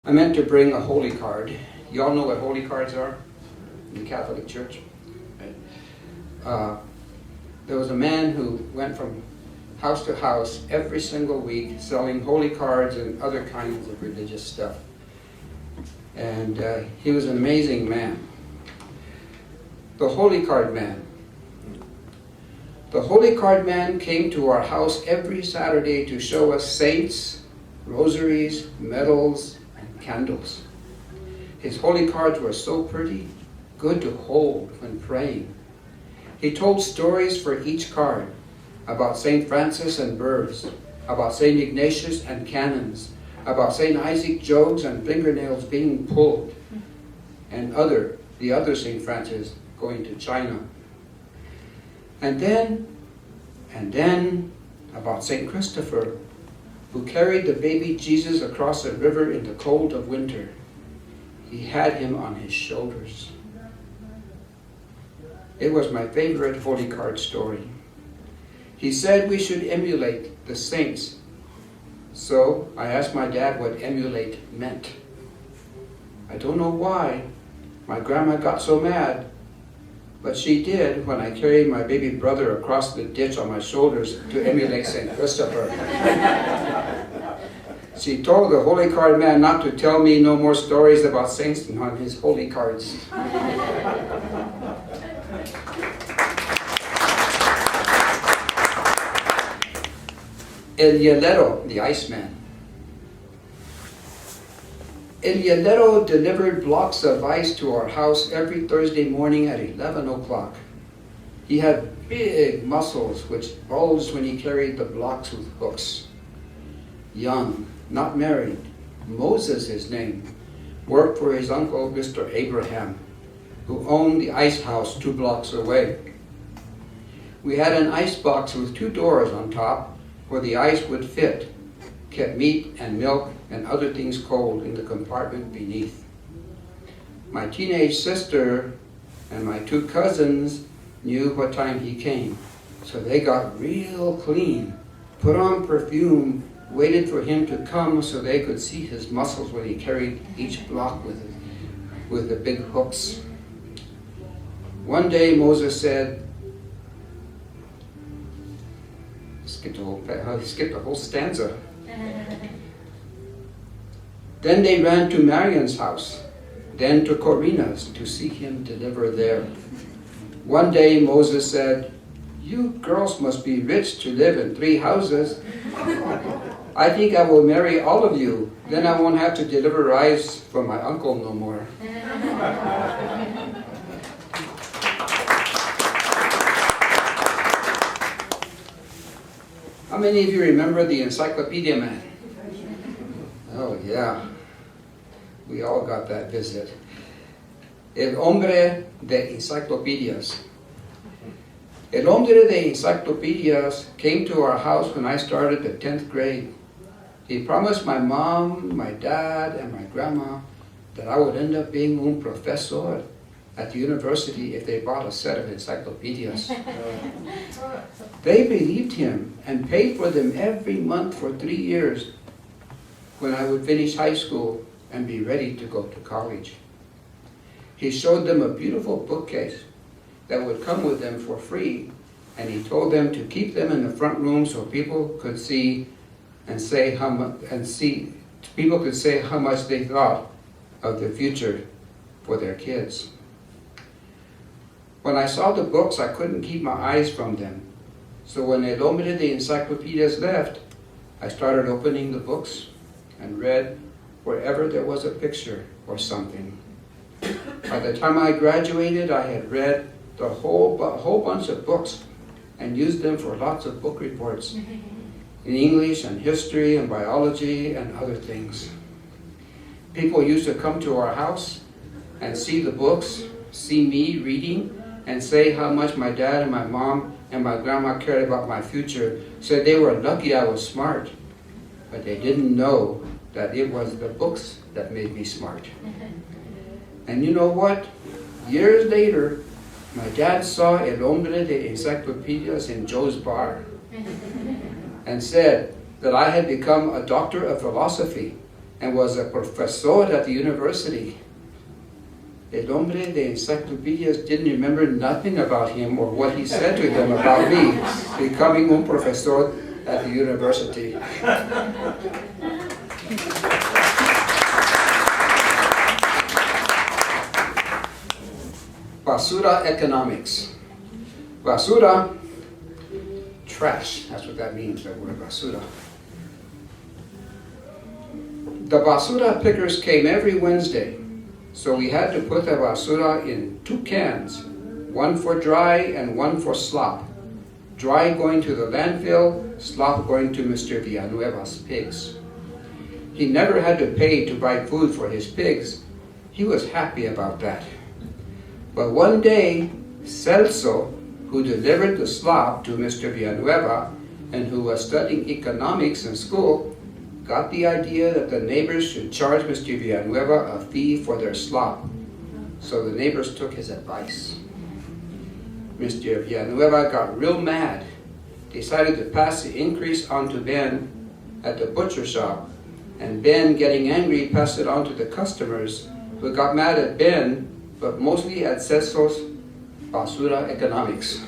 I meant to bring a holy card. You all know what holy cards are in the Catholic Church? There was a man who went from house to house every single week selling holy cards and other kinds of religious stuff. And he was an amazing man. The Holy Card Man. The Holy Card Man came to our house every Saturday to show us saints, rosaries, medals, and candles. His holy cards were so pretty, good to hold when praying. He told stories for each card about St. Francis and birds, about St. Ignatius and cannons, about St. Isaac Jogues and fingernails being pulled, and the other St. Francis going to China. And then about St. Christopher, who carried the baby Jesus across a river in the cold of winter. He had him on his shoulders. It was my favorite holy card story. He said we should emulate the saints. So I asked my dad what emulate meant. I don't know why my grandma got so mad, but she did when I carried my baby brother across the ditch on my shoulders to emulate St. Christopher. She told the Holy Card Man not to tell me no more stories about saints on his holy cards. El Hielero, the Iceman. El Hielero delivered blocks of ice to our house every Thursday morning at 11 o'clock. He had big muscles which bulged when he carried the blocks with hooks. Young, not married, Moses his name, worked for his uncle Mr. Abraham, who owned the ice house 2 blocks away. We had an ice box with 2 doors on top where the ice would fit, kept meat and milk and other things cold in the compartment beneath. My teenage sister and my 2 cousins knew what time he came, so they got real clean, put on perfume, waited for him to come so they could see his muscles when he carried each block with the big hooks. One day Moses said, he skipped the whole stanza. Then they ran to Marion's house, then to Corina's to see him deliver there. One day Moses said, "You girls must be rich to live in 3 houses. I think I will marry all of you. Then I won't have to deliver rice for my uncle no more." How many of you remember the Encyclopedia Man? Oh yeah, we all got that visit. El hombre de enciclopedias. El hombre de enciclopedias came to our house when I started the 10th grade. He promised my mom, my dad, and my grandma that I would end up being un profesor at the university if they bought a set of encyclopedias. They believed him and paid for them every month for 3 years when I would finish high school and be ready to go to college. He showed them a beautiful bookcase that would come with them for free, and he told them to keep them in the front room so people could see and say how much they thought of the future for their kids. When I saw the books, I couldn't keep my eyes from them. So when El hombre de enciclopedias left, I started opening the books and read wherever there was a picture or something. By the time I graduated, I had read the whole bunch of books and used them for lots of book reports in English and history and biology and other things. People used to come to our house and see the books, see me reading, and say how much my dad and my mom and my grandma cared about my future, said they were lucky I was smart, but they didn't know that it was the books that made me smart. And you know what? Years later, my dad saw El hombre de enciclopedias in Joe's bar and said that I had become a doctor of philosophy and was a professor at the university. El hombre de enciclopedias didn't remember nothing about him or what he said to them about me becoming un profesor at the university. Basura economics. Basura, trash. That's what that means, that word basura. The basura pickers came every Wednesday, so we had to put the basura in 2 cans, one for dry and one for slop. Dry going to the landfill, slop going to Mr. Villanueva's pigs. He never had to pay to buy food for his pigs. He was happy about that. But one day, Celso, who delivered the slop to Mr. Villanueva and who was studying economics in school, got the idea that the neighbors should charge Mr. Villanueva a fee for their slop. So the neighbors took his advice. Mr. Villanueva got real mad, decided to pass the increase on to Ben at the butcher shop, and Ben, getting angry, passed it on to the customers, who got mad at Ben, but mostly at Celso's basura economics.